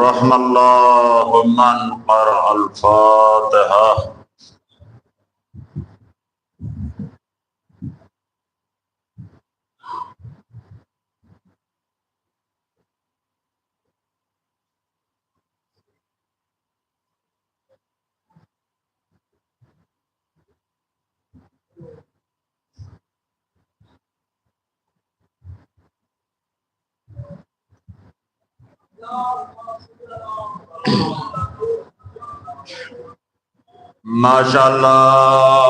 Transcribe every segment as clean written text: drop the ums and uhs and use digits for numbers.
رحم الله من قرأ الفاتحة. ماشاء اللہ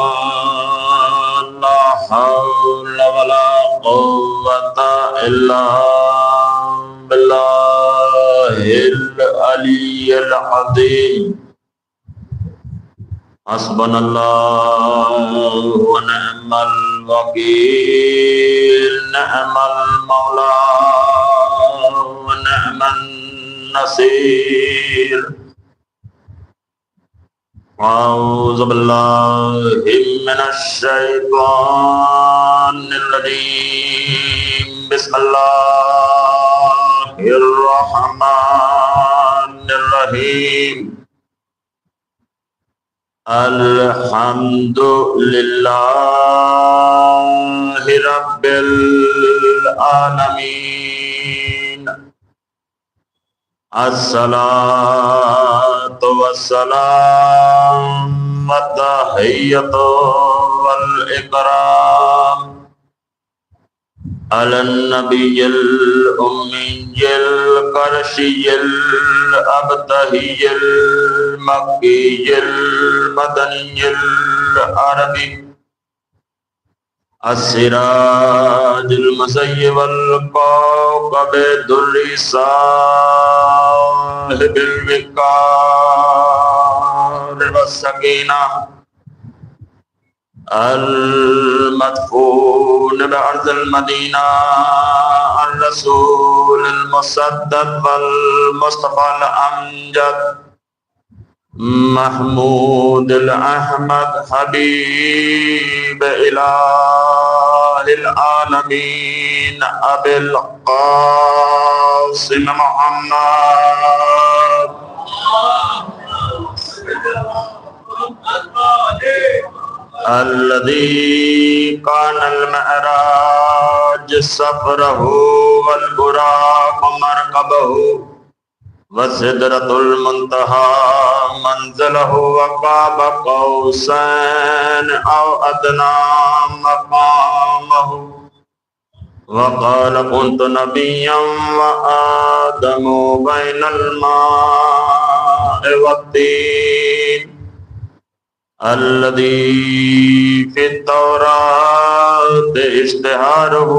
لا حول ولا قوة الا باللہ العلی العظیم. حسبنا اللہ ونعم الوکیل نعم المولا ونعم النصير. أعوذ بالله من الشيطان الرجيم. بسم الله الرحمن الرحيم. الحمد لله رب العالمين. الصلاة والسلام والتحية والإكرام على النبي الأمي القرشي الأبتهي المكي المدني العربي السراج المسيب الكوكب الدري صاحب الوقار والسكينة المدفون بأرض المدينة الرسول المسدد والمصطفى الأمجد محمود الأحمد حبيب إله العالمين أبي القاسم محمد الذي كان المعراج سفره والبراق مركبه وسدرة المنتهى منزله وقاب قوسين أو أدنى مقامه. وقال كنت نبيا وآدم بين الماء والطين الذي في التوراة اشتهاره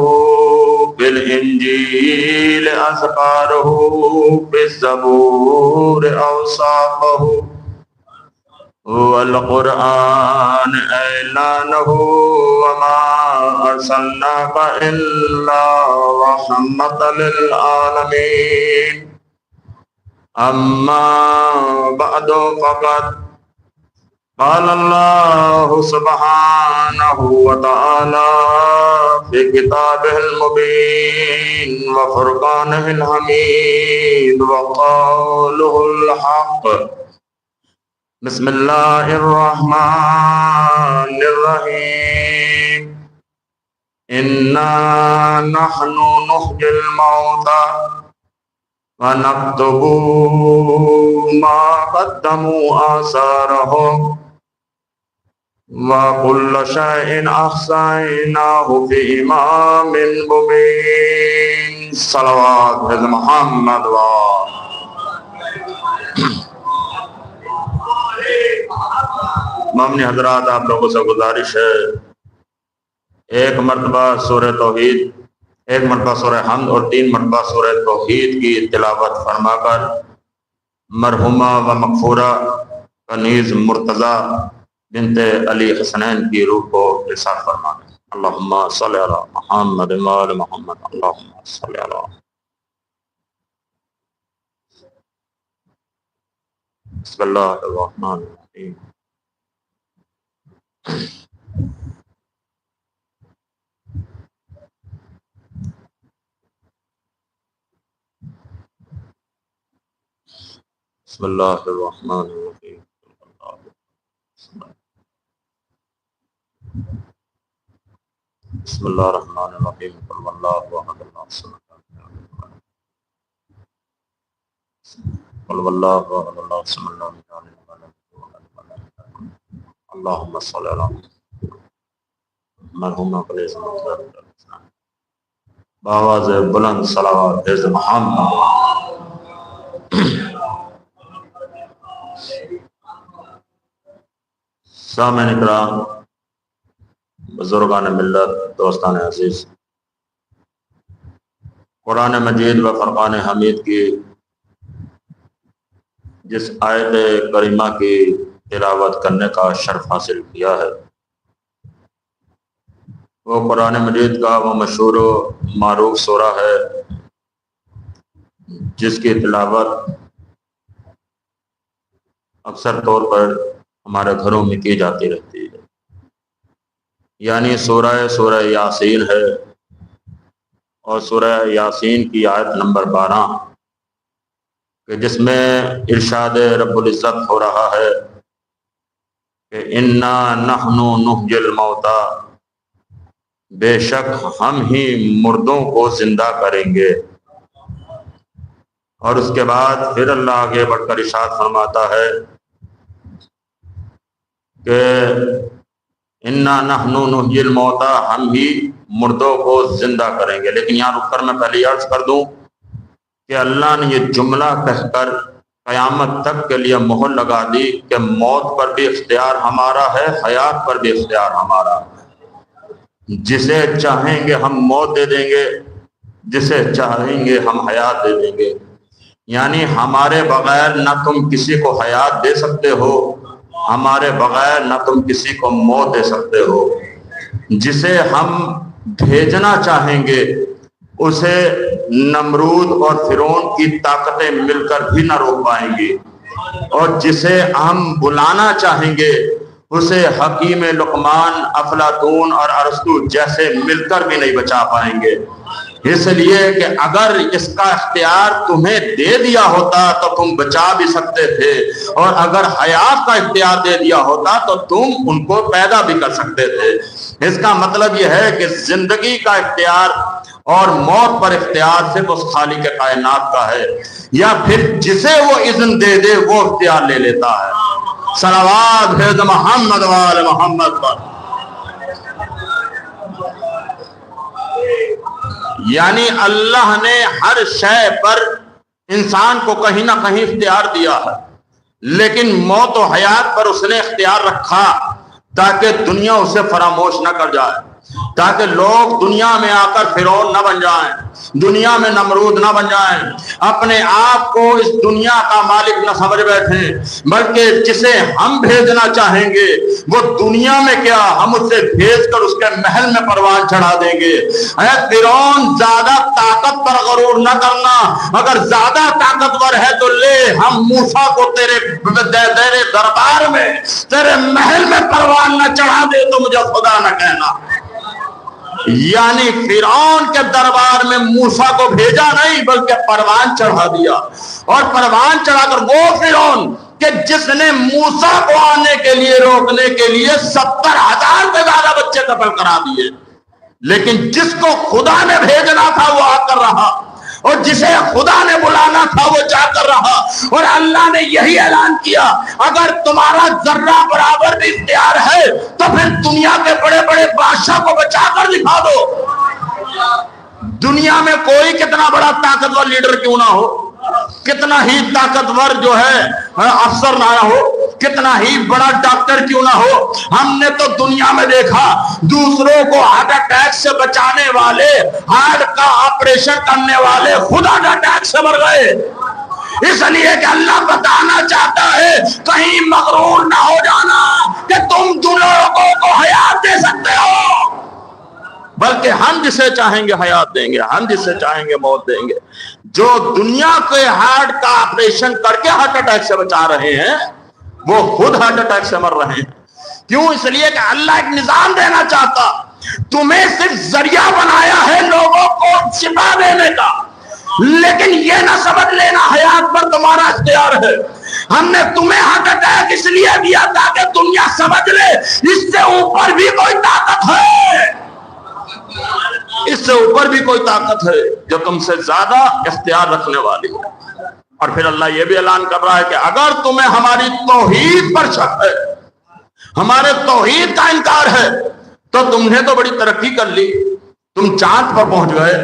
بالإنجيل أذكاره بالزبور أوصافه والقرآن إعلانه وما أرسلناك إلا رحمة للعالمين. أما بعد فقد قال الله سبحانه وتعالى في كتابه المبين وفرقانه الحميد وقوله الحق. بسم الله الرحمن الرحيم. إنا نحن نحيي الموتى ونكتب ما قدموا آثارهم وكل شيء أحصيناه في إمام مبين. صلوات محمد مامنی حضرات، آپ لوگوں سے گزارش ہے ایک مرتبہ سورہ توحید، ایک مرتبہ سورہ حمد اور 3 مرتبہ سورہ توحید کی تلاوت فرما کر مرحومہ و مغفورہ کنیز مرتضی بنت علی حسنین کی روح کو ارسال فرما دیں. اللہم صلی علی محمد وآل محمد. اللہم صلی علی بسم اللہ الرحمن الرحیم. بسم اللہ الرحمن الرحیم بسم اللہ الرحمن الرحیم قل واللہ احد اللہ الصمد قل واللہ احد اللہ الصمد اللہم صلی اللہ مرحوم اپنے بآواز بلند صلوات حضرت محمد۔ سامعین اکرام، بزرگان ملت، دوستان عزیز، قرآن مجید و فرقان حمید کی جس آیت کریمہ کی تلاوت کرنے کا شرف حاصل کیا ہے وہ قرآن مجید کا وہ مشہور و معروف سورہ ہے جس کی تلاوت اکثر طور پر ہمارے گھروں میں کی جاتی رہتی ہے، یعنی سورہ یاسین ہے، اور سورہ یاسین کی آیت نمبر 12 کہ جس میں ارشاد رب العزت ہو رہا ہے کہ انا نحن نحیی الموتى، بے شک ہم ہی مردوں کو زندہ کریں گے۔ اور اس کے بعد پھر اللہ آگے بڑھ کر ارشاد فرماتا ہے کہ انا نحن نحیی الموتى، ہم ہی مردوں کو زندہ کریں گے۔ لیکن یہاں رک کر میں پہلے عرض کر دوں کہ اللہ نے یہ جملہ کہہ کر قیامت تک کے لیے مہر لگا دی کہ موت پر بھی اختیار ہمارا ہے، حیات پر بھی اختیار ہمارا ہے۔ جسے چاہیں گے ہم موت دے دیں گے، جسے چاہیں گے ہم حیات دے دیں گے۔ یعنی ہمارے بغیر نہ تم کسی کو حیات دے سکتے ہو، ہمارے بغیر نہ تم کسی کو موت دے سکتے ہو۔ جسے ہم بھیجنا چاہیں گے اسے نمرود اور فرعون کی طاقتیں مل کر بھی نہ روک پائیں گی، اور جسے ہم بلانا چاہیں گے اسے حکیم لقمان، افلاطون اور ارسطو جیسے مل کر بھی نہیں بچا پائیں گے۔ اس لیے کہ اگر اس کا اختیار تمہیں دے دیا ہوتا تو تم بچا بھی سکتے تھے، اور اگر حیات کا اختیار دے دیا ہوتا تو تم ان کو پیدا بھی کر سکتے تھے۔ اس کا مطلب یہ ہے کہ زندگی کا اختیار اور موت پر اختیار صرف اس خالق کائنات کا ہے، یا پھر جسے وہ اذن دے دے وہ اختیار لے لیتا ہے۔ صلوات حضرت محمد وآل محمد پر۔ یعنی اللہ نے ہر شے پر انسان کو کہیں نہ کہیں اختیار دیا ہے، لیکن موت و حیات پر اس نے اختیار رکھا تاکہ دنیا اسے فراموش نہ کر جائے، تاکہ لوگ دنیا میں آ کر فرعون نہ بن جائیں، دنیا میں نمرود نہ بن جائیں، اپنے آپ کو اس دنیا کا مالک نہ سمجھ بیٹھیں، بلکہ جسے ہم بھیجنا چاہیں گے وہ دنیا میں کیا ہم اسے بھیج کر اس کے محل میں پروان چڑھا دیں گے۔ اے فرعون، زیادہ طاقت پر غرور نہ کرنا، اگر زیادہ طاقتور ہے تو لے، ہم موسیٰ کو تیرے دربار میں، تیرے محل میں پروان نہ چڑھا دے تو مجھے خدا نہ کہنا۔ یعنی فرعون کے دربار میں موسیٰ کو بھیجا نہیں بلکہ پروان چڑھا دیا، اور پروان چڑھا کر وہ فرعون کہ جس نے موسیٰ کو آنے کے لیے روکنے کے لیے 70,000 سے زیادہ بچے قتل کرا دیے، لیکن جس کو خدا نے بھیجنا تھا وہ آ کر رہا، اور جسے خدا نے بلانا تھا وہ جا کر رہا۔ اور اللہ نے یہی اعلان کیا اگر تمہارا ذرہ برابر بھی اختیار ہے تو پھر دنیا کے بڑے بڑے بادشاہ کو بچا کر دکھا دو۔ دنیا میں کوئی کتنا بڑا طاقتور لیڈر کیوں نہ ہو، کتنا ہی طاقتور جو ہے افسر نہ ہو، کتنا ہی بڑا ڈاکٹر کیوں نہ ہو، ہم نے تو دنیا میں دیکھا دوسروں کو ہارٹ اٹیک سے بچانے والے، ہارٹ کا آپریشن کرنے والے خود ہارٹ اٹیک سے مر گئے۔ اس لیے کہ اللہ بتانا چاہتا ہے کہیں مغرور نہ ہو جانا کہ تم لوگوں کو حیات دے سکتے ہو، بلکہ ہم جسے چاہیں گے حیات دیں گے، ہم جسے چاہیں گے موت دیں گے۔ جو دنیا کے ہارٹ کا آپریشن کر کے ہارٹ اٹیک سے بچا رہے ہیں وہ خود ہارٹ اٹیک سے مر رہے ہیں۔ کیوں؟ اس لیے کہ اللہ ایک نظام دینا چاہتا، تمہیں صرف ذریعہ بنایا ہے لوگوں کو شفا دینے کا، لیکن یہ نہ سمجھ لینا حیات پر تمہارا اختیار ہے. ہم نے تمہیں ہارٹ اٹیک اس لیے دیا تاکہ دنیا سمجھ لے اس سے اوپر بھی کوئی طاقت ہے، اس سے اوپر بھی کوئی طاقت ہے جو تم سے زیادہ اختیار رکھنے والی ہے. اور پھر اللہ یہ بھی اعلان کر رہا ہے کہ اگر تمہیں ہماری توحید پر شک ہے، ہمارے توحید کا انکار ہے، تو تم نے تو بڑی ترقی کر لی. تم چاند پر پہنچ گئے،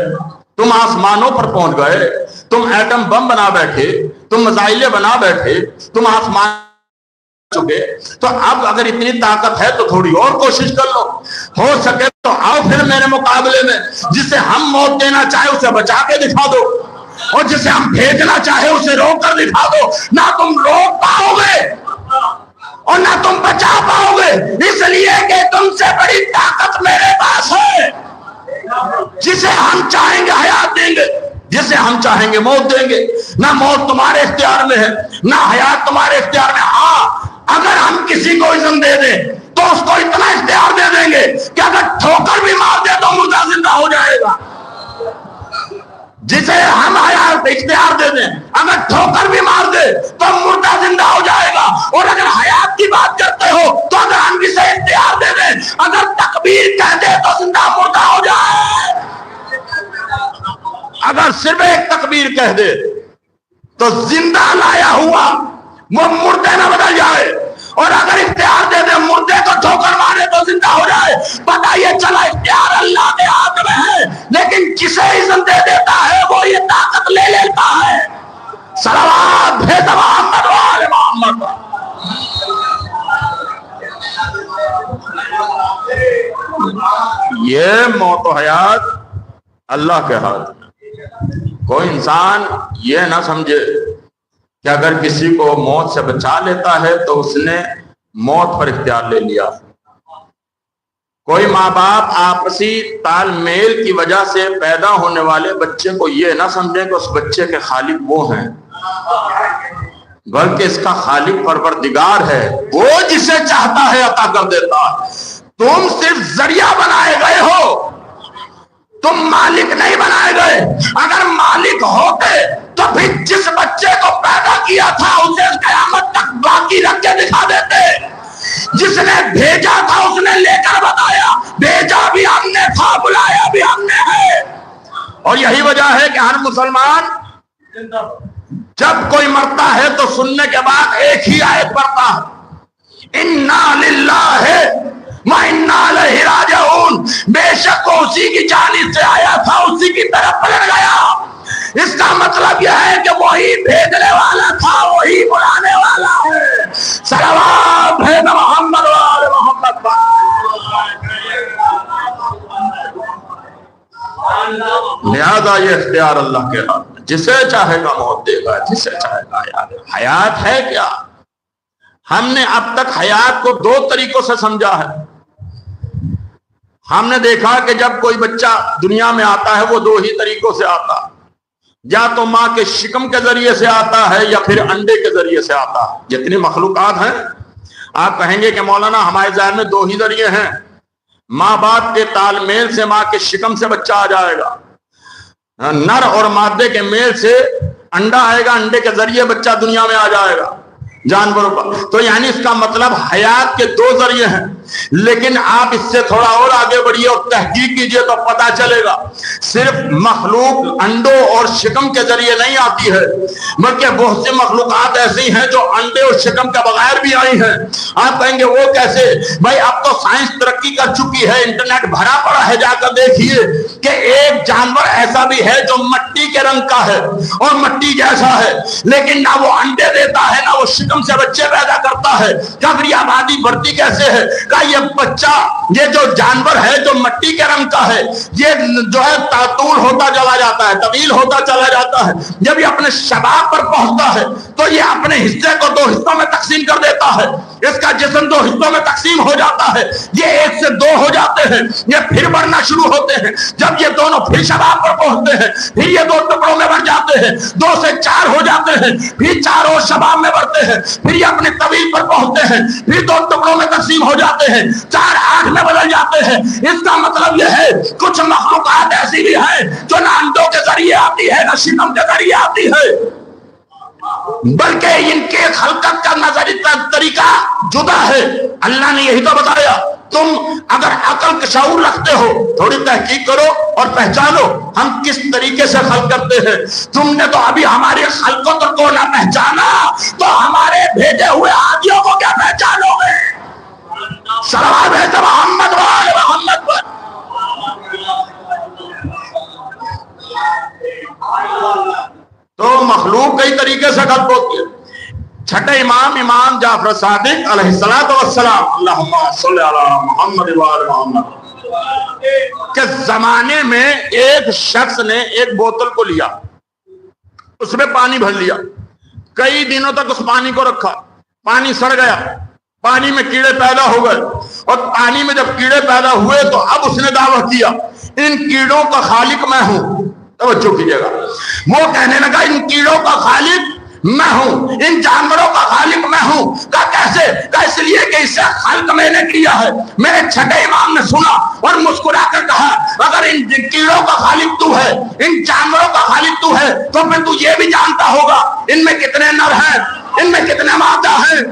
تم آسمانوں پر پہنچ گئے، تم ایٹم بم بنا بیٹھے، تم میزائلیں بنا بیٹھے، تم آسمان چکے. تو اب اگر اتنی طاقت ہے تو تھوڑی اور کوشش کر لو، ہو سکے تو آؤ پھر میرے مقابلے میں. جسے ہم موت دینا چاہے اسے بچا کے دکھا دو، اور جسے ہم بھیجنا چاہے اسے روک کر دکھا دو. نہ تم روک پاؤ گے اور نہ تم بچا پاؤ گے، اس لیے کہ تم سے بڑی طاقت میرے پاس ہے. جسے ہم چاہیں گے حیات دیں گے، جسے ہم چاہیں گے موت دیں گے. نہ موت تمہارے اختیار میں ہے، نہ حیات تمہارے اختیار میں. ہاں اگر ہم کسی کو اذن دے دیں تو اس کو اتنا اختیار دے دیں گے کہ اگر ٹھوکر بھی مار دے تو مردہ زندہ ہو جائے گا. جسے ہم حیات اختیار دے دیں، اگر ٹھوکر بھی مار دے تو مردہ زندہ ہو جائے گا. اور اگر حیات کی بات کرتے ہو تو اگر ہم اسے اختیار دے دیں، اگر تکبیر کہہ دے تو زندہ مردہ ہو جائے. اگر صرف ایک تکبیر کہہ دے تو زندہ لایا ہوا وہ مردے نہ بدل جائے، اور اگر اختیار دے دے مردے کو ٹھوکر مارے تو زندہ ہو جائے. پتہ یہ چلا اختیار اللہ کے ہاتھ میں ہے، لیکن جسے اذن دے دیتا ہے وہ یہ طاقت لے لیتا ہے. صلوات بھیج محمد وآل محمد. یہ موت و حیات اللہ کے ہاتھ میں. کوئی انسان یہ نہ سمجھے کہ اگر کسی کو موت سے بچا لیتا ہے تو اس نے موت پر اختیار لے لیا. کوئی ماں باپ آپسی تال میل کی وجہ سے پیدا ہونے والے بچے کو یہ نہ سمجھے کہ اس بچے کے خالق وہ ہیں، بلکہ اس کا خالق پروردگار ہے. وہ جسے چاہتا ہے عطا کر دیتا ہے. تم صرف ذریعہ بنائے گئے ہو، تم مالک نہیں بنائے گئے. اگر مالک ہوتے تو پھر جس بچے کو پیدا کیا تھا اسے قیامت تک باقی رکھ کے دکھا دیتے. جس نے بھیجا تھا اس نے لے کر بتایا، بھیجا بھی ہم نے تھا، بلایا بھی ہم نے ہے. اور یہی وجہ ہے کہ ہر مسلمان جب کوئی مرتا ہے تو سننے کے بعد ایک ہی آیت پڑھتا ہے، انا للہ وَإِنَّا إِلَيْهِ رَاجِعُونَ. بے شک وہ اسی کی جانب سے آیا تھا، اسی کی طرف پلٹ گیا. اس کا مطلب یہ ہے کہ وہی بھیجنے والا تھا، وہی بلانے والا ہے. صلوات ہے محمد وآل محمد. لہذا یہ اختیار اللہ کے ہاتھ میں. جسے چاہے گا موت دے گا، جسے چاہے گا حیات. حیات ہے کیا؟ ہم نے اب تک حیات کو دو طریقوں سے سمجھا ہے. ہم نے دیکھا کہ جب کوئی بچہ دنیا میں آتا ہے وہ دو ہی طریقوں سے آتا ہے، یا تو ماں کے شکم کے ذریعے سے آتا ہے یا پھر انڈے کے ذریعے سے آتا ہے. جتنی مخلوقات ہیں آپ کہیں گے کہ مولانا ہمارے ذہن میں دو ہی ذریعے ہیں. ماں باپ کے تال میل سے ماں کے شکم سے بچہ آ جائے گا، نر اور مادے کے میل سے انڈا آئے گا، انڈے کے ذریعے بچہ دنیا میں آ جائے گا جانوروں پر. تو یعنی اس کا مطلب حیات کے دو ذریعے ہیں. لیکن آپ اس سے تھوڑا اور آگے بڑھیے اور تحقیق کیجئے تو پتہ چلے گا صرف مخلوق انڈوں اور شکم کے ذریعے نہیں آتی ہے، بلکہ بہت سی مخلوقات ایسی ہیں جو انڈے اور شکم کے بغیر بھی آئی ہیں. آپ کہیں گے وہ کیسے؟ بھائی اب تو سائنس ترقی کر چکی ہے، انٹرنیٹ بھرا پڑا ہے، جا کر دیکھیے کہ ایک جانور ایسا بھی ہے جو مٹی کے رنگ کا ہے اور مٹی جیسا ہے، لیکن نہ وہ انڈے دیتا ہے نہ وہ شکم سے بچے پیدا کرتا ہے. کیا یہ آبادی بڑھتی کیسے ہے؟ یہ بچہ، یہ جو جانور ہے جو مٹی کے رنگ کا ہے، یہ جو ہے طول ہوتا چلا جاتا ہے، طویل ہوتا چلا جاتا ہے. جب یہ اپنے شباب پر پہنچتا ہے تو یہ اپنے حصے کو دو حصوں میں تقسیم کر دیتا ہے. اس کا جسم دو حصوں میں تقسیم ہو جاتا ہے، یہ ایک سے دو ہو جاتے ہیں، یہ پھر بڑھنا شروع ہوتے ہیں. جب یہ دونوں پھر شباب پر پہنچتے ہیں پھر یہ دو ٹکڑوں میں بڑھ جاتے ہیں، دو سے چار ہو جاتے ہیں، پھر چار اور شباب میں بڑھتے ہیں، پھر یہ اپنے طویل پر ہوتے ہیں, پھر 2 ٹکڑوں میں تقسیم ہو جاتے ہیں, 4 8 میں بدل جاتے ہیں. اس کا مطلب یہ ہے کچھ مخلوقات ایسی بھی ہیں جو نہ انڈوں کے ذریعے آتی ہے نہ شکم کے ذریعے آتی ہے, بلکہ ان کے خلقت کا نظری طریقہ جدا ہے. اللہ نے یہی تو بتایا, تم اگر عقل کا شعور رکھتے ہو تھوڑی تحقیق کرو اور پہچانو ہم کس طریقے سے خلق کرتے ہیں. تم نے تو ابھی ہماری خلقت کو نہ پہچانا تو ہمارے بھیجے ہوئے آدمیوں کو کیا پہچانو گے. صلوات ہے محمد و آل محمد پر. تو مخلوق کئی طریقے سے خلق ہوتی ہے. چھٹے امام جعفر صادق علیہ الصلوۃ والسلام اللہم صلی علی محمد و آل محمد کے زمانے میں ایک شخص نے ایک بوتل کو لیا, اس میں پانی بھر لیا, کئی دنوں تک اس پانی کو رکھا, پانی سڑ گیا, پانی میں کیڑے پیدا ہو گئے, اور پانی میں جب کیڑے پیدا ہوئے تو اب اس نے دعویٰ کیا ان کیڑوں کا خالق میں ہوں. توجہ کیجیے گا, وہ کہنے لگا ان کیڑوں کا خالق میں ہوں, ان جانوروں کا خالق میں ہوں. کہا کیسے؟ کہا اس لیے کہ اسے خلق میں نے کیا ہے. میرے چھٹے امام نے سنا اور مسکرا کر کہا اگر ان کیڑوں کا خالق تو ہے, ان جانوروں کا خالق تو ہے, تو پھر تو یہ بھی جانتا ہوگا ان میں کتنے نر ہیں, ان میں کتنے مادہ ہیں,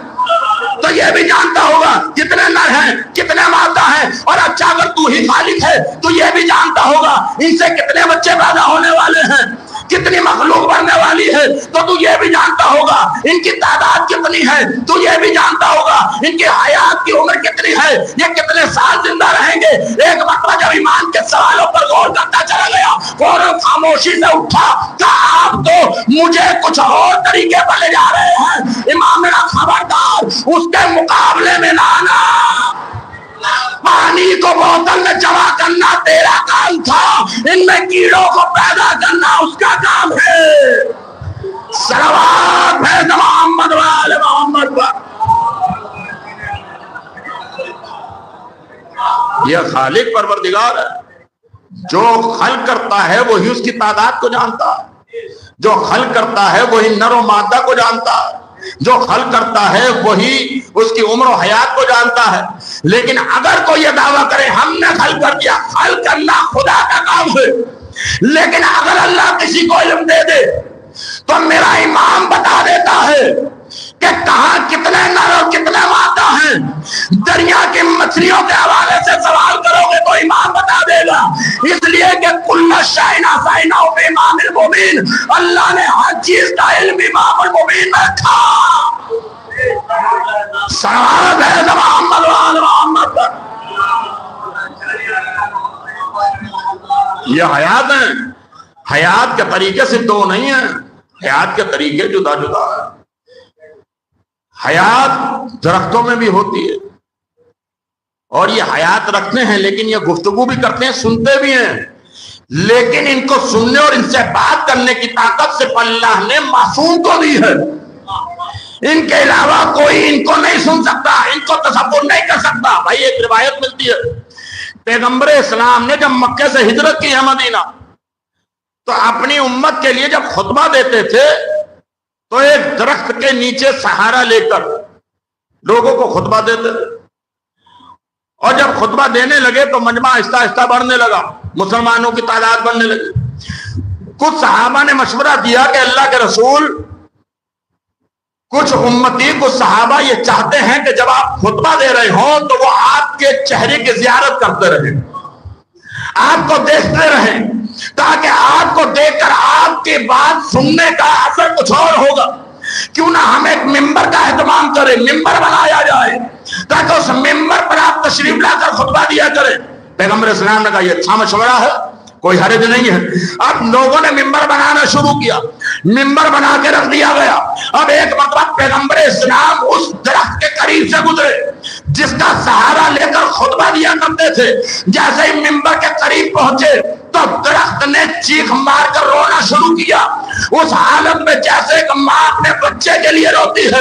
تو یہ بھی جانتا ہوگا کتنے نر ہیں کتنے مادہ ہیں. اور اچھا اگر تو ہی خالق ہے تو یہ بھی جانتا ہوگا ان سے کتنے بچے پیدا ہونے والے ہیں, کتنی مخلوق بننے والی ہے, تو تو یہ بھی جانتا ہوگا ان کی تعداد کتنی ہے, تو یہ بھی جانتا ہوگا ان کی حیات کی عمر کتنی ہے, یہ کتنے سال زندہ رہیں گے. ایک مرتبہ جب ایمان کے سوالوں پر غور کرتا چلا گیا فوراً خاموشی سے اٹھا کہ آپ تو مجھے کچھ اور طریقے پر لے جا رہے ہیں. امام میرا خبردار, اس کے مقابلے میں نہ آنا. پانی کو بوتل میں جمع کرنا تیرا کام تھا, ان میں کیڑوں کو پیدا کرنا اس کا کام ہے. صلوات ہے محمد و آل محمد پر. یہ خالق پروردگار ہے, جو خلق کرتا ہے وہی اس کی تعداد کو جانتا ہے, جو خلق کرتا ہے وہی نر و مادہ کو جانتا ہے, جو خلق کرتا ہے وہی اس کی عمر و حیات کو جانتا ہے. لیکن اگر کوئی یہ دعویٰ کرے ہم نے خلق کر دیا, خلق کرنا خدا کا کام ہے, لیکن اگر اللہ کسی کو علم دے دے تو میرا امام بتا دیتا ہے کہ کہاں کتنے نر اور کتنے مادہ ہیں. دریا کی مچھلیوں کے حوالے سے سوال کرو گے تو امام بتا دے گا, اس لیے کہ کل شیء احصیناہ فی امام المبین, اللہ نے ہر چیز کا علم امام المبین میں رکھا. صلوات ہے محمد و آل محمد پر. یہ حیات ہیں, حیات کے طریقے صرف 2 نہیں ہیں, حیات کے طریقے جدا جدا ہیں. حیات درختوں میں بھی ہوتی ہے, اور یہ حیات رکھتے ہیں لیکن یہ گفتگو بھی کرتے ہیں, سنتے بھی ہیں, لیکن ان کو سننے اور ان سے بات کرنے کی طاقت صرف اللہ نے معصوم کو دی ہے. ان کے علاوہ کوئی ان کو نہیں سن سکتا, ان کو تصور نہیں کر سکتا. بھائی ایک روایت ملتی ہے پیغمبر اسلام نے جب مکے سے ہجرت کی ہے مدینہ, تو اپنی امت کے لیے جب خطبہ دیتے تھے تو ایک درخت کے نیچے سہارا لے کر لوگوں کو خطبہ دیتے تھے, اور جب خطبہ دینے لگے تو مجمع آہستہ آہستہ بڑھنے لگا, مسلمانوں کی تعداد بڑھنے لگی. کچھ صحابہ نے مشورہ دیا کہ اللہ کے رسول, کچھ امتی کچھ صحابہ یہ چاہتے ہیں کہ جب آپ خطبہ دے رہے ہوں تو وہ آپ کے چہرے کی زیارت کرتے رہیں, آپ کو دیکھتے رہیں, تاکہ آپ کو دیکھ کر آپ کی بات سننے کا اثر کچھ اور ہوگا. کیوں نہ ہم ایک ممبر کا اہتمام کریں, ممبر بنایا جائے تاکہ اس ممبر پر آپ تشریف لا کر خطبہ دیا کریں. پیغمبر اسلام نے کہا یہ اچھا مشورہ ہے, کوئی حرج نہیں ہے. اب لوگوں نے ممبر بنانا شروع کیا, ممبر بنا کے رکھ دیا گیا. اب ایک مرتبہ پیغمبر اسلام اس درخت کے قریب سے گزرے جس کا سہارا لے کر خطبہ دیا کرتے تھے. جیسے ہی ممبر کے قریب پہنچے تو درخت نے چیخ مار کر رونا شروع کیا. اس حالت میں جیسے ایک ماں اپنے بچے کے لیے روتی ہے,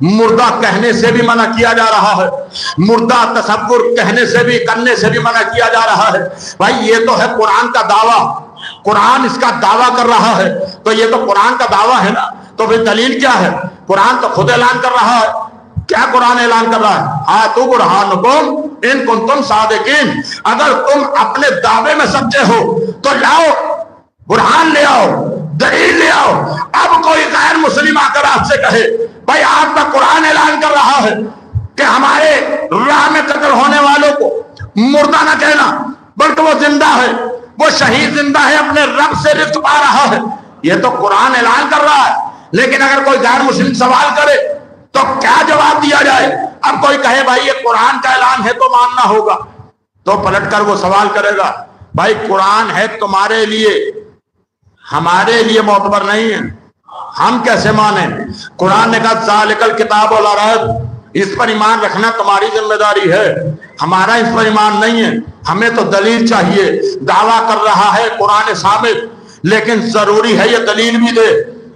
مردہ کہنے سے بھی منع کیا جا رہا ہے، مردہ تصور کہنے سے بھی کرنے سے بھی منع کیا جا رہا ہے۔ بھائی یہ تو ہے قرآن کا دعویٰ، قرآن اس کا دعویٰ کر رہا ہے، تو یہ تو قرآن کا دعویٰ ہے نا، تو پھر دلیل کیا ہے؟ قرآن تو خود اعلان کر رہا ہے۔ کیا قرآن اعلان کر رہا ہے؟ ہاتھو برہانکم ان کنتم صادقین، اگر تم اپنے دعوے میں سچے ہو تو لاؤ، برہان لے آؤ، دلیل لے آؤ۔ اب کوئی غیر مسلم آ کر آپ سے کہے بھائی آپ کا قرآن اعلان کر رہا ہے کہ ہمارے راہ میں قتل ہونے والوں کو مردہ نہ کہنا بلکہ وہ زندہ ہے، وہ شہید زندہ ہے، اپنے رب سے رزق پا رہا ہے، یہ تو قرآن اعلان کر رہا ہے۔ لیکن اگر کوئی غیر مسلم سوال کرے تو کیا جواب دیا جائے؟ اب کوئی کہے بھائی یہ قرآن کا اعلان ہے تو ماننا ہوگا، تو پلٹ کر وہ سوال کرے گا بھائی قرآن ہے تمہارے لیے، ہمارے لیے معتبر نہیں ہے، ہم کیسے مانیں؟ قرآن نے کہا ذالک الکتاب لا ریب، اس پر ایمان رکھنا تمہاری ذمہ داری ہے، ہمارا اس پر ایمان نہیں ہے، ہمیں تو دلیل چاہیے۔ دعویٰ کر رہا ہے قرآن ثابت، لیکن ضروری ہے یہ دلیل بھی دے۔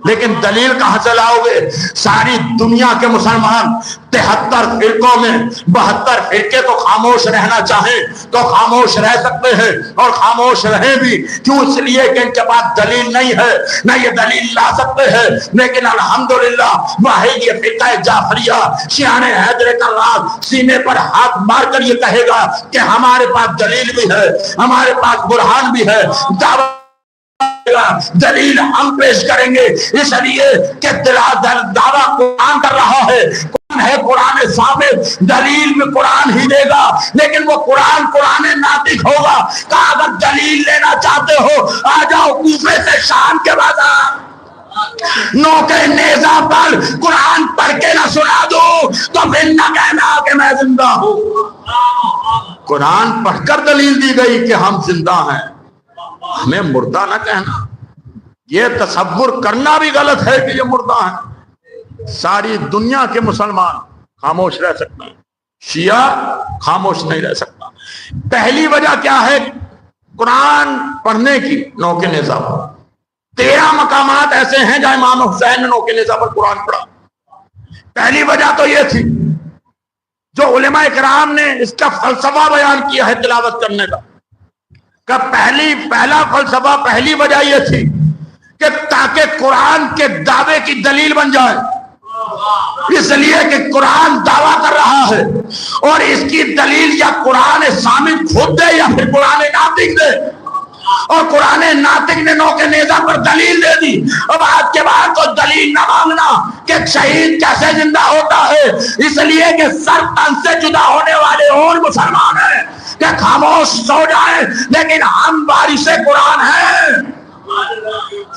لیکن دلیل کہاں سے لاؤ گے؟ ساری دنیا کے مسلمان 73 فرقوں میں 72 فرقے تو خاموش رہنا چاہیں تو خاموش رہ سکتے ہیں، اور خاموش رہیں بھی کیوں؟ اس لیے کہ ان کے پاس دلیل نہیں ہے، نہ یہ دلیل لا سکتے ہیں۔ لیکن الحمدللہ واحد یہ فرقہ جعفریہ شیعہ حیدر کرار سینے پر ہاتھ مار کر یہ کہے گا کہ ہمارے پاس دلیل بھی ہے، ہمارے پاس برہان بھی ہے، دلیل ہم پیش کریں گے، اس لیے کہ دعویٰ قرآن کر رہا ہے، قرآن ہے قرآن ثابت، دلیل میں قرآن ہی دے گا، لیکن وہ قرآن ناطق ہوگا۔ کہ اگر دلیل لینا چاہتے ہو آ جاؤ کوفے سے شام کے بازار، نوکے نیزہ پر قرآن پڑھ کے نہ سنا دو تو پھر نہ کہنا کہ میں زندہ ہوں۔ قرآن پڑھ کر دلیل دی گئی کہ ہم زندہ ہیں، ہمیں مردہ نہ کہنا۔ یہ تصور کرنا بھی غلط ہے کہ یہ مردہ ہیں۔ ساری دنیا کے مسلمان خاموش رہ سکتے ہیں، شیعہ خاموش نہیں رہ سکتا۔ پہلی وجہ کیا ہے قرآن پڑھنے کی؟ نوکے نیزہ پر 13 مقامات ایسے ہیں جہاں امام حسین نے نوکے نیزہ پر قرآن پڑھا۔ پہلی وجہ تو یہ تھی، جو علماء کرام نے اس کا فلسفہ بیان کیا ہے تلاوت کرنے کا، کہ پہلا فلسفہ، پہلی وجہ یہ تھی کہ تاکہ قرآن کے دعوے کی دلیل بن جائے، اس لیے کہ قرآن دعویٰ کر رہا ہے اور اس کی دلیل یا قرآن ثابت خود دے یا پھر قرآن ناطق دے، اور قرآن ناطق نے نوکے نیزہ پر دلیل دے دی۔ اب آج کے بعد تو دلیل نہ مانگنا کہ شہید کیسے زندہ ہوتا ہے، اس لیے کہ سر تن سے جدا ہونے والے اور مسلمان ہیں کہ خاموش سو جائیں، لیکن ہم وارث قرآن ہیں۔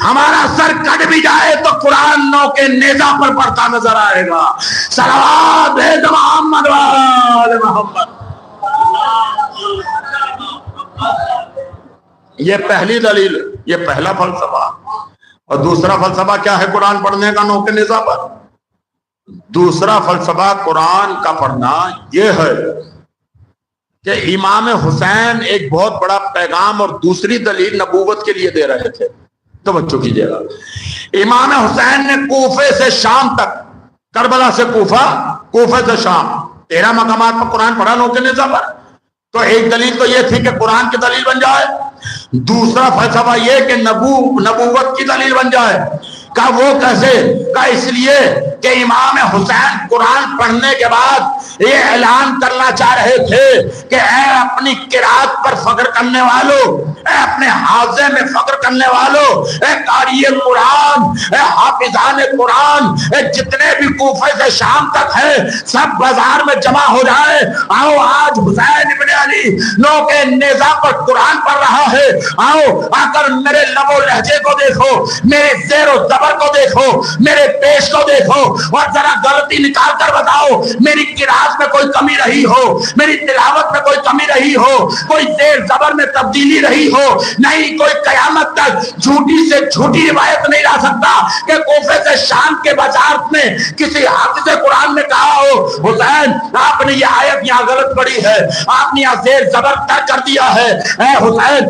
ہمارا سر کٹ بھی جائے تو قرآن نوکے نیزہ پر پڑھتا نظر آئے گا۔ صلوات بھیج محمد وآل محمد۔ یہ پہلی دلیل، یہ پہلا فلسفہ۔ اور دوسرا فلسفہ کیا ہے قرآن پڑھنے کا نوکے نیزہ پر؟ دوسرا فلسفہ قرآن کا پڑھنا یہ ہے کہ امام حسین ایک بہت بڑا پیغام اور دوسری دلیل نبوت کے لیے دے رہے تھے۔ توجہ کیجیے گا، امام حسین نے کوفے سے شام تک، کربلا سے کوفہ، کوفے سے شام 13 مقامات پر قرآن پڑھا نوکے نیزہ پر۔ تو ایک دلیل تو یہ تھی کہ قرآن کی دلیل بن جائے، دوسرا فلسفہ یہ کہ نبوت کی دلیل بن جائے۔ کہ وہ کیسے؟ کہ اس لیے کہ امام حسین قرآن پڑھنے کے بعد یہ اعلان کرنا چاہ رہے تھے کہ اے اپنی قرات پر فخر کرنے والوں، اے اپنے حافظے میں فخر کرنے والوں، اے قاری قرآن، اے حافظان قرآن، اے جتنے بھی کوفے سے شام تک ہے سب بازار میں جمع ہو جائے، آؤ آج حسین ابن علی نوکے نیزہ پر قرآن پڑھ رہا ہے، آؤ آ کر میرے لب و لہجے کو دیکھو، میرے زیر و زبر کو دیکھو، میرے پیش کو دیکھو، اور ذرا غلطی نکال کر بتاؤ میری قرات میں کوئی کمی رہی ہو، میری تلاوت میں کوئی کمی رہی ہو، کوئی زیر زبر میں تبدیلی رہی ہو۔ نہیں، کوئی قیامت تک جھوٹی سے جھوٹی روایت نہیں لا سکتا کہ کوفے سے شام کے بازار میں کسی حافظ قرآن نے کہا ہو حسین آپ نے یہ آیت یہاں غلط پڑھی ہے، آپ نے یہاں زیر زبر تر کر دیا ہے، اے حسین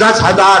10,000,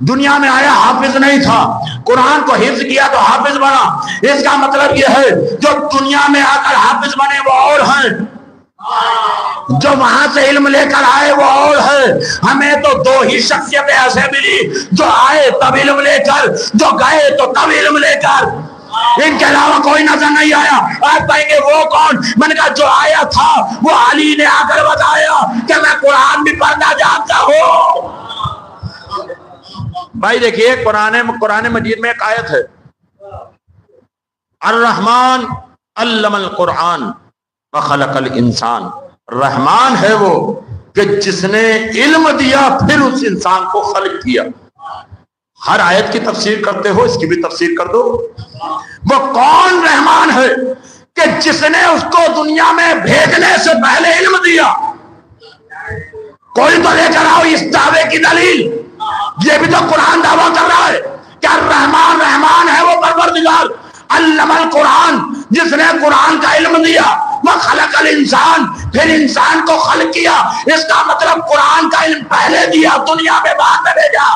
دنیا میں آیا حافظ نہیں تھا، قرآن کو حفظ کیا تو حافظ بنا۔ اس کا مطلب یہ ہے جو دنیا میں آ کر حافظ بنے وہ اور ہیں، جو وہاں سے علم لے کر آئے وہ اور ہے۔ ہمیں تو دو ہی شخصیتیں ایسے ملی، جو آئے تب علم لے کر، جو گئے تو تب علم لے کر، ان کے علاوہ کوئی نظر نہیں آیا۔ آپ کہیں گے وہ کون؟ میں نے کہا جو آیا تھا وہ علی نے آ کر بتایا کہ میں قرآن بھی پڑھنا جانتا ہوں۔ بھائی دیکھیے قرآن مجید میں ایک آیت ہے، الرحمن علم القرآن وخلق الانسان۔ رحمان ہے وہ کہ جس نے علم دیا پھر اس انسان کو خلق کیا۔ ہر آیت کی تفسیر کرتے ہو، اس کی بھی تفسیر کر دو۔ وہ کون رحمان ہے کہ جس نے اس کو دنیا میں بھیجنے سے پہلے علم دیا؟ کوئی تو لے کر آؤ اس دعوے کی دلیل۔ یہ بھی تو قرآن دعویٰ کر رہا ہے کہ الرحمن رحمان ہے وہ پروردگار، علم القرآن جس نے قرآن کا علم دیا، وہ خلق الانسان پھر انسان کو خلق کیا۔ اس کا مطلب قرآن کا علم پہلے دیا، دنیا میں بعد میں بھیجا۔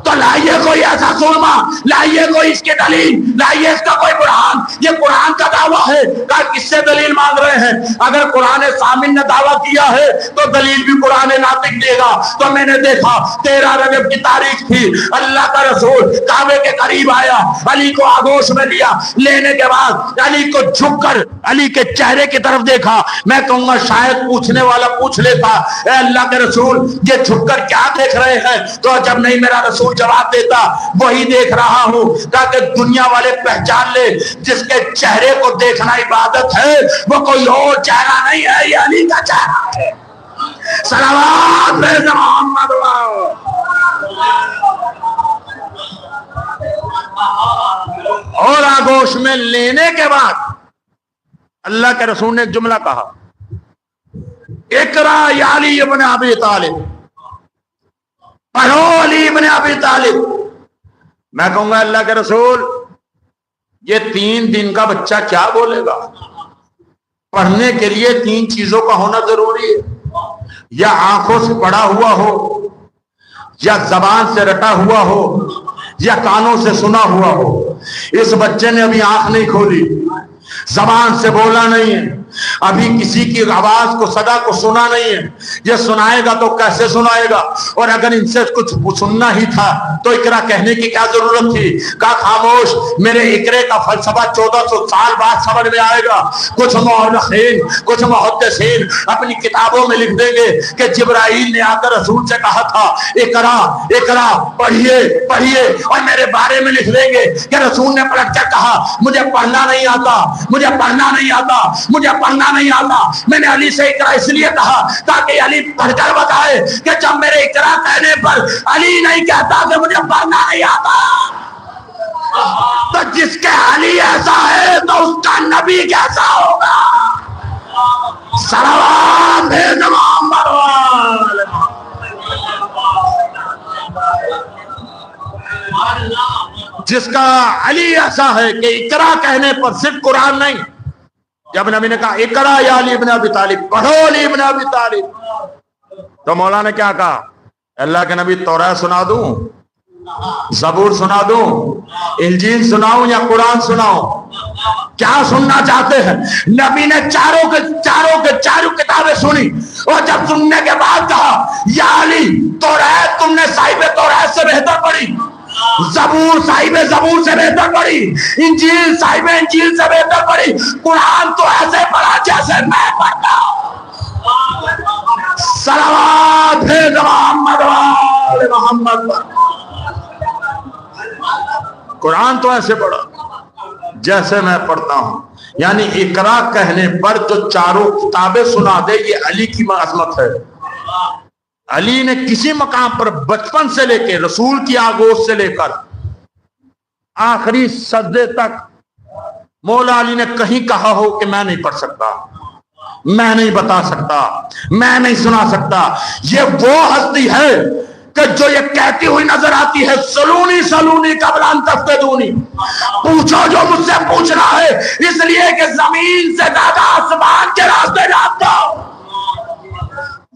تو لائیے کوئی ایسا سورما، لائیے کوئی اس کی دلیل، لائیے اس کا کوئی برہان۔ یہ قرآن کا دعویٰ ہے، کس سے دلیل مانگ رہے ہیں؟ اگر قرآن سامن نے دعویٰ کیا ہے تو دلیل بھی قرآن ناطق دے گا۔ تو میں نے دیکھا 13 رجب کی تاریخ تھی، اللہ کا رسول کعبے کے قریب آیا، علی کو آغوش میں لیا، لینے کے بعد علی کو جھک کر علی کے چہرے کی طرف دیکھا۔ میں کہوں گا شاید پوچھنے والا پوچھ لیتا، اے اللہ کے رسول یہ جھک کر کیا دیکھ رہے ہیں؟ تو جب نہیں میرا رسول جواب دیتا، وہی دیکھ رہا ہوں تاکہ دنیا والے پہچان لے جس کے چہرے کو دیکھنا عبادت ہے وہ کوئی اور چہرہ نہیں ہے، یہ علی کا چہرہ ہے۔ صلوات محمد اور آگوش میں لینے کے بعد اللہ کے رسول نے ایک جملہ کہا، اقرا یا علی ابن ابی طالب، پڑھو علی ابن ابی طالب۔ میں کہوں گا اللہ کے رسول یہ 3 دن کا بچہ کیا بولے گا؟ پڑھنے کے لیے 3 چیزوں کا ہونا ضروری ہے، یا آنکھوں سے پڑھا ہوا ہو، یا زبان سے رٹا ہوا ہو، یا کانوں سے سنا ہوا ہو۔ اس بچے نے ابھی آنکھ نہیں کھولی، زبان سے بولا نہیں ہے، ابھی کسی کی آواز کو صدا کو سنا نہیں ہے۔ یہ سنائے گا تو کیسے سنائے گا؟ اور اگر ان سے کچھ سننا ہی تھا تو اقرا کہنے کی کیا ضرورت تھی؟ کہا خاموش، میرے اقرے کا فلسفہ 1400 سال بعد سمجھ میں آئے گا۔ کچھ مورخین کچھ محدثین اپنی کتابوں میں لکھ دیں گے کہ جبرائیل نے آ کر رسول سے کہا تھا اقرا اقرا پڑھیے پڑھیے، اور میرے بارے میں لکھ دیں گے کہ رسول نے پلٹ کر کہا مجھے پڑھنا نہیں آتا، مجھے پڑھنا نہیں آتا، مجھے پڑھنا نہیں آتا۔ میں نے علی سے اقرا اس لیے کہا تاکہ علی پڑھ کر بتائے کہ جب میرے اقرا کہنے پر علی نہیں کہتا کہ مجھے پڑھنا نہیں آتا، تو جس کے علی ایسا ہے تو اس کا نبی کیسا ہوگا؟ صلوات محمد جس کا علی ایسا ہے کہ اقرا کہنے پر صرف قرآن نہیں، جب نبی نے کہا اقرا یا علی ابن ابی طالب، پڑھو علی ابن ابی طالب، تو مولا نے کیا کہا؟ اللہ کے نبی تورات سنا دوں، زبور سنا دوں، انجیل سناؤں یا قرآن سناؤں؟ کیا سننا چاہتے ہیں؟ نبی نے چاروں کتابیں سنی، اور جب سننے کے بعد کہا یا علی تورات تم نے صاحب تورات سے بہتر پڑھی، زبور صاحب زبور سے بہتر پڑھی، انجیل صاحب انجیل سے بہتر پڑھی، قرآن تو ایسے پڑھا جیسے میں پڑھتا ہوں۔ صلوات محمد وآل محمد۔ قرآن تو ایسے پڑھا جیسے میں پڑھتا ہوں، یعنی اقرا کہنے پر جو چاروں کتابیں سنا دے یہ علی کی عظمت ہے۔ علی نے کسی مقام پر بچپن سے لے کے رسول کی آغوش سے لے کر آخری سجدے تک مولا علی نے کہیں کہا ہو کہ میں نہیں پڑھ سکتا، میں نہیں بتا سکتا، میں نہیں سنا سکتا۔ یہ وہ ہستی ہے کہ جو یہ کہتی ہوئی نظر آتی ہے سلونی سلونی قبل ان تفتدونی، پوچھو جو مجھ سے پوچھنا ہے، اس لیے کہ زمین سے زیادہ آسمان کے راستے جانتا ہوں۔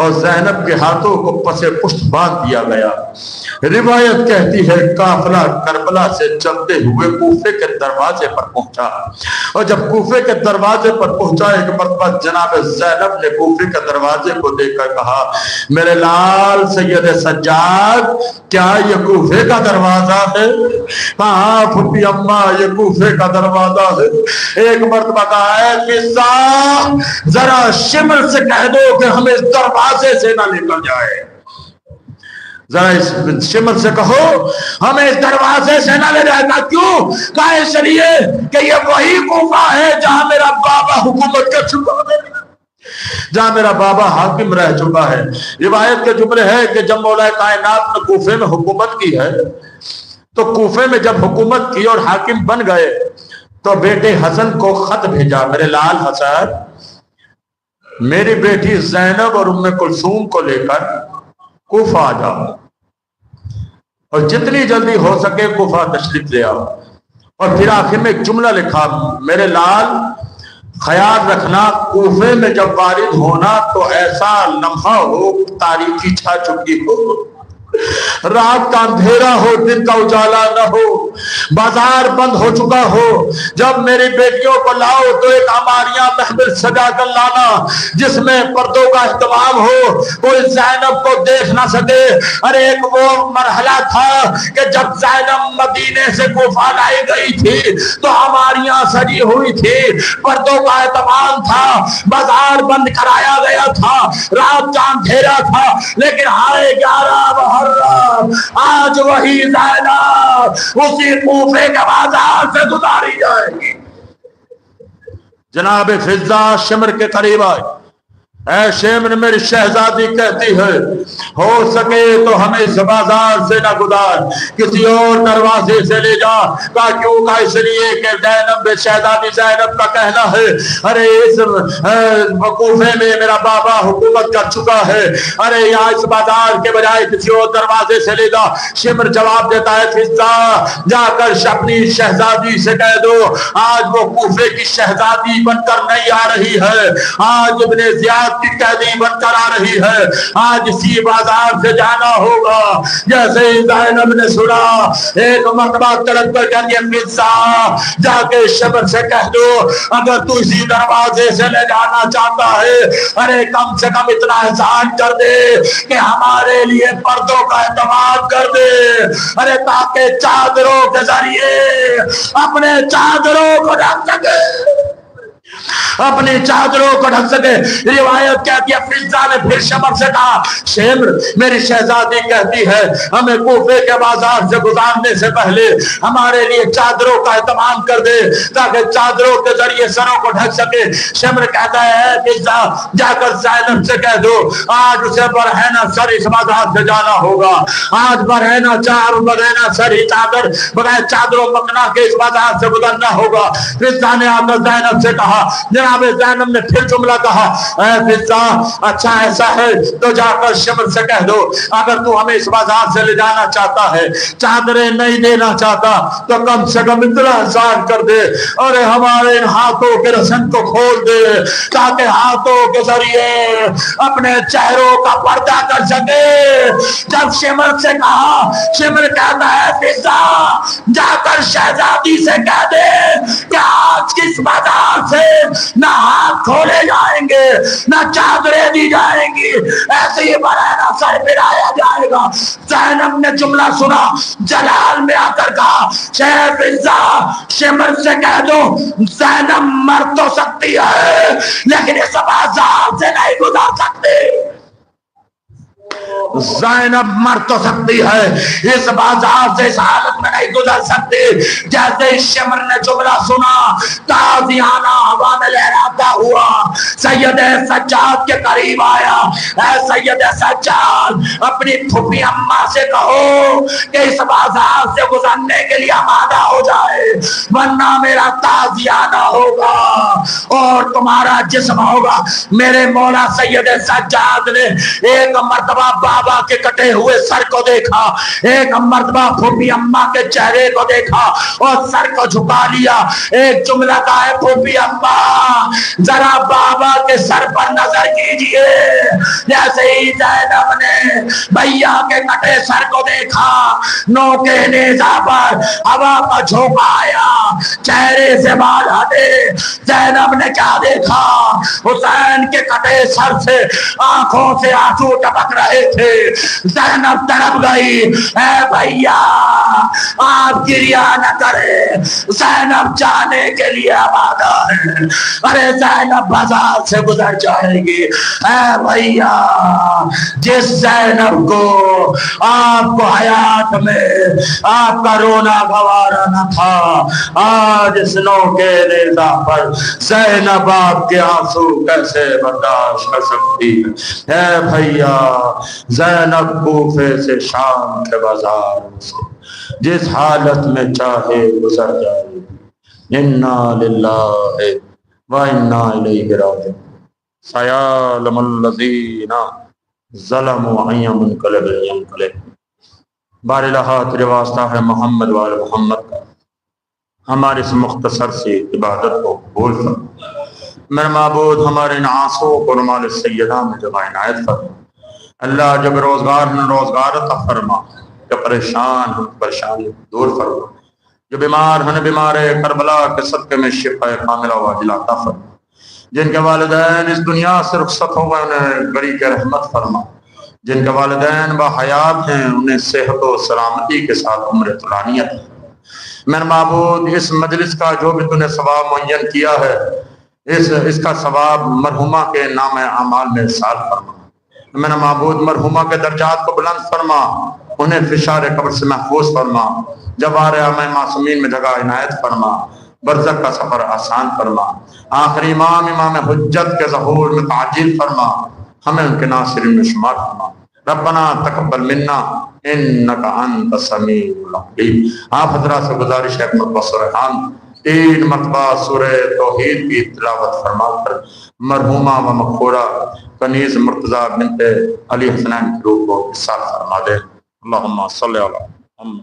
اور زینب کے ہاتھوں کو پسے پشت باندھ دیا گیا۔ روایت کہتی ہے قافلہ کربلا سے چلتے ہوئے کوفے کے دروازے پر پہنچا، اور جب کوفے کے دروازے پر پہنچا ایک مرتبہ جناب زینب نے کوفے کے دروازے کو دیکھ کر کہا میرے لال سید سجاد کیا یہ کوفے کا دروازہ ہے؟ ہاں پھپھی اماں یہ کوفے کا دروازہ ہے۔ ایک مرتبہ کہا ہے فضا ذرا شمر سے کہہ دو کہ ہمیں اس دروازے سے نہ نکل جائے، ذرا اس شمر سے کہو ہمیں اس دروازے سے نہ لے جائے گا۔ کیوں؟ کہا اس لیے کہ یہ وہی کوفہ ہے جہاں میرا بابا حکومت کر چکا ہے، جہاں میرا بابا حاکم رہ چکا ہے۔ روایت کے جملے ہے کہ جب مولا کائنات نے کوفے میں حکومت کی ہے تو کوفے میں جب حکومت کی اور حاکم بن گئے تو بیٹے حسن کو خط بھیجا، میرے لال حسن میری بیٹی زینب اور ام کلثوم کو لے کر کوفہ آ جاؤ، اور جتنی جلدی ہو سکے کوفہ تشریف لے آؤ۔ اور پھر آخر میں ایک جملہ لکھا میرے لال خیال رکھنا کوفے میں جب وارد ہونا تو ایسا لمحہ ہو تاریکی چھا چکی ہو، رات کا اندھیرا ہو دن کا اجالا نہ ہو، بازار بند ہو چکا ہو۔ جب میری بیٹیوں کو لاؤ تو ایک ہماریاں محمل سجا کر لانا جس میں پردوں کا اہتمام ہو، کوئی زینب کو دیکھ نہ سکے۔ ارے ایک وہ مرحلہ تھا کہ جب زینب مدینے سے کوفہ لائی گئی تھی تو ہماریاں سجی ہوئی تھی، پردوں کا اہتمام تھا، بازار بند کرایا گیا تھا، رات کا اندھیرا تھا، لیکن ہائے 11 آج وہی زینب اسی کوفے کے بازار سے گزاری جائے گی۔ جناب فضا شمر کے قریب آئے، اے شمر میری شہزادی کہتی ہے ہو سکے تو ہمیں اس بازار سے نہ گزار، کسی اور دروازے سے لے جا۔ کہا کیوں؟ کہا اس لیے کہ زینب شہزادی زینب کا کہنا ہے ارے اس کوفے میں میرا بابا حکومت کر چکا ہے، ارے یہاں اس بازار کے بجائے کسی اور دروازے سے لے جا۔ شمر جواب دیتا ہے فضا جا کر اپنی شہزادی سے کہہ دو آج وہ کوفے کی شہزادی بن کر نہیں آ رہی ہے، آج ابن زیاد کی قیدی بن کر آ رہی ہے، آج اسی بازار سے جانا ہوگا۔ جیسے زینب نے سنا ایک مرتبہ تڑپ کر کہتی ہے فضا جا کے شمر سے کہہ دو اگر تو اسی دروازے سے لے جانا چاہتا ہے ارے کم سے کم اتنا احسان کر دے کہ ہمارے لیے پردوں کا اہتمام کر دے، ارے تاکہ چادروں کے ذریعے اپنے چادروں کو ڈھک سکے، اپنی چادروں کو ڈھک سکے۔ روایت کہتی ہے فضا نے پھر شمر سے کہا شمر میری شہزادی کہتی ہے ہمیں کوفے کے بازار سے گزارنے سے پہلے ہمارے لیے چادروں کا اہتمام کر دے تاکہ چادروں کے ذریعے سروں کو ڈھک سکے۔ شمر کہتا ہے فضا جا کر زینب سے کہہ دو آج اسے برہنہ سر اس بازار سے جانا ہوگا، آج برہنہ سر ہی چادر بغیر چادروں مکنا کے اس بازار سے گزرنا ہوگا۔ فضا نے آ کر زینب سے کہا، جناب زینب نے پھر جملہ کہا اے فضا اچھا ایسا ہے تو جا کر شمر سے کہہ دو اگر تو ہمیں اس بازار سے لے جانا چاہتا ہے چادریں نہیں دینا چاہتا تو کم سے کم اتنا احسان کر دے اور ہمارے ان ہاتھوں کے رسن کو کھول دے تاکہ ہاتھوں کے ذریعے اپنے چہروں کا پردہ کر سکے۔ جب شمر سے کہا شمر کہتا ہے فضا جا کر شہزادی سے کہہ دے کہ آج کس بازار سے نہ ہاتھ کھولے جائیں گے نہ چادریں دی جائیں گی، ایسے ہی برہنہ سر پھرایا جائے گا۔ زینب نے جملہ سنا، جلال میں آ کر کہا شہ فضا شمر سے کہہ دو زینب مر تو سکتی ہے لیکن اس بازار سے نہیں گزار سکتی، زینب مر تو سکتی ہے اس بازار سے اس حالت میں نہیں گزر سکتی۔ جیسے شمر نے جملہ سنا تازیانہ ہوا میں لہراتا ہوا سید سجاد کے قریب آیا، اے سید سجاد اپنی پھپھی اماں سے کہو کہ اس بازار سے گزرنے کے لیے آمادہ ہو جائے ورنہ میرا تازیانہ ہوگا اور تمہارا جسم ہوگا۔ میرے مولا سید سجاد نے ایک مرتبہ بابا کے کٹے ہوئے سر کو دیکھا، ایک مرتبہ پھوپھی اما کے چہرے کو دیکھا اور سر کو جھکا لیا۔ ایک جملہ کہا ہے، پھوپھی اما ذرا بابا کے سر پر نظر کیجئے۔ جیسے ہی زینب نے بھیا کے کٹے سر کو دیکھا، نوکے نیزہ پر ہوا کا جھونکا آیا، چہرے سے بال ہٹے۔ زینب نے کیا دیکھا؟ حسین کے کٹے سر سے آنکھوں سے آنسو ٹپک رہے تھے۔ زینب تڑپ گئی، اے بھیا آپ گریہ نہ کرے، زینب جانے کے لیے آمادہ ہے۔ ارے زینب بازار سے گزر جائے گی۔ اے بھیا جس زینب کو آپ کو حیات میں آپ کا رونا گوارا نہ تھا، آج اس نوکے نیزہ پر زینب آپ کے آنسو کیسے برداشت کر سکتی ہے؟ اے بھیا زینب کوفے سے شام کے بازار سے جس حالت میں چاہے گزر جائے گی۔ انا للہ و انا الیہ راجعون۔ سیعلم الذین ظلموا ان منقلب ینقلب۔ بار الہ تیرے واسطہ ہے محمد وال محمد کا، ہماری اس مختصر سی عبادت کو قبول فرما۔ میرے معبود ہمارے ان آنسوں کو رمال سیدہ میں جمع عنایت فرما۔ اللہ جب روزگار ہم روزگار عطا فرما، کہ پریشان ہم پریشانی دور فرما، جو بیمار ہیں بیمار کربلا کے صدقے میں شفا کاملہ واجلہ عطا فرما۔ جن کے والدین اس دنیا سے رخصت ہو گئے انہیں بری کے رحمت فرما۔ جن کے والدین باحیات ہیں انہیں صحت و سلامتی کے ساتھ عمر طولانی عطا فرما۔ میرے معبود اس مجلس کا جو بھی تو نے ثواب معین کیا ہے، اس کا ثواب مرحومہ کے نام اعمال میں ارسال فرما۔ میرا معبود مرحومہ کے درجات کو بلند فرما، انہیں فشار قبر سے محفوظ فرما، جوار معصومین میں جگہ عنایت فرما، برزخ کا سفر آسان فرما، آخری امام حجت کے ظہور میں تعجیل فرما، ہمیں ان کے ناصرین میں شمار فرما۔ ربنا تقبل منا انک انت السمیع العلیم۔ آپ حضرات سے گزارش ہے مرتبہ سورہ حمد 3 مرتبہ سورہ توحید کی تلاوت فرما کر مرحومہ و مغفورہ کنیز مرتضیٰ بنت علی حسنین کی روح کو احسان فرما دے۔ اللہم صلی علی محمد۔